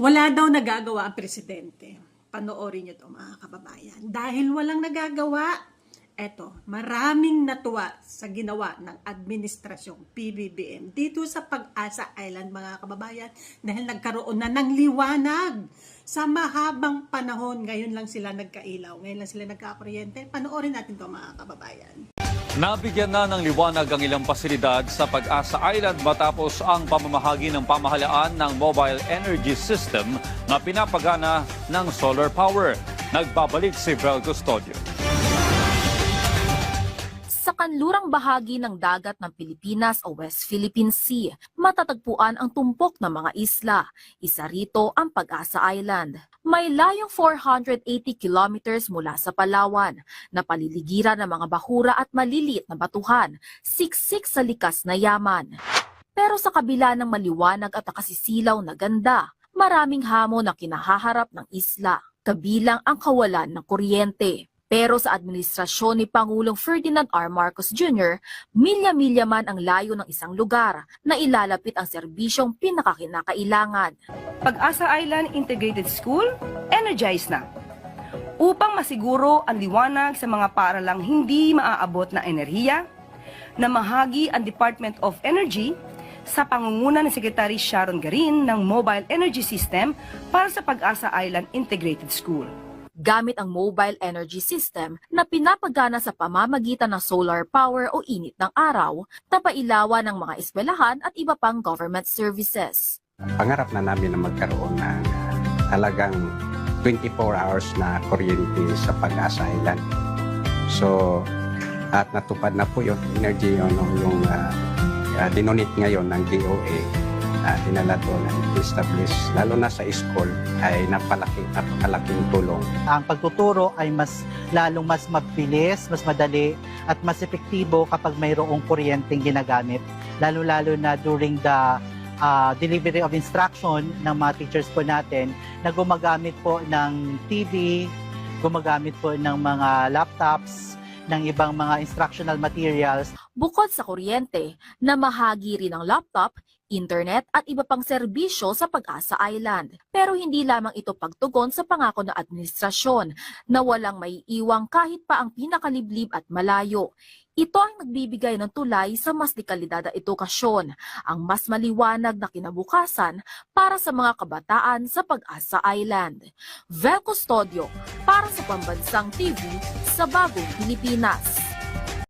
Wala daw nagagawa ang presidente. Panoorin niyo to mga kababayan. Dahil walang nagagawa, eto, maraming natuwa sa ginawa ng administrasyong PBBM dito sa Pag-asa Island mga kababayan dahil nagkaroon na ng liwanag sa mahabang panahon. Ngayon lang sila nagkailaw, ngayon lang sila nagkakuryente. Panoorin natin to mga kababayan. Nabigyan na ng liwanag ang ilang pasilidad sa Pag-asa Island matapos ang pamamahagi ng pamahalaan ng mobile energy system na pinapagana ng solar power. Nagbabalik si Vel Custodio. Sa kanlurang bahagi ng dagat ng Pilipinas o West Philippine Sea, matatagpuan ang tumpok ng mga isla. Isa rito ang Pag-asa Island. May layong 480 kilometers mula sa Palawan, na paliligiran ng mga bahura at maliliit na batuhan, siksik sa likas na yaman. Pero sa kabila ng maliwanag at nakasisilaw na ganda, maraming hamon na kinahaharap ng isla, kabilang ang kawalan ng kuryente. Pero sa administrasyon ni Pangulong Ferdinand R. Marcos Jr., milya-milya man ang layo ng isang lugar na ilalapit ang serbisyong pinakakinakailangan. Pag-asa Island Integrated School, energized na. Upang masiguro ang liwanag sa mga paaralang hindi maaabot na enerhiya, namahagi ang Department of Energy sa pangunguna ni Secretary Sharon Garin ng Mobile Energy System para sa Pag-asa Island Integrated School. Gamit ang mobile energy system na pinapagana sa pamamagitan ng solar power o init ng araw, napailawan ng mga eskwelahan at iba pang government services. Pangarap na namin na magkaroon ng talagang 24 hours na kuryente sa Pag-asa Island. So, at natupad na po yung energy yung dinonate ngayon ng DOA. Dinala to na establish, lalo na sa school, ay napakalaking tulong. Ang pagtuturo ay lalong mas mabilis, mas madali at mas epektibo kapag mayroong kuryenteng ginagamit. Lalo-lalo na during the delivery of instruction ng mga teachers po natin na gumagamit po ng TV, gumagamit po ng mga laptops, ng ibang mga instructional materials. Bukod sa kuryente, namahagi rin ang laptop, internet at iba pang serbisyo sa Pag-asa Island. Pero hindi lamang ito pagtugon sa pangako ng administrasyon na walang maiiwang kahit pa ang pinakaliblib at malayo. Ito ang nagbibigay ng tulay sa mas dekalidad na edukasyon, ang mas maliwanag na kinabukasan para sa mga kabataan sa Pag-asa Island. Vel Custodio para sa Pambansang TV sa Bagong Pilipinas.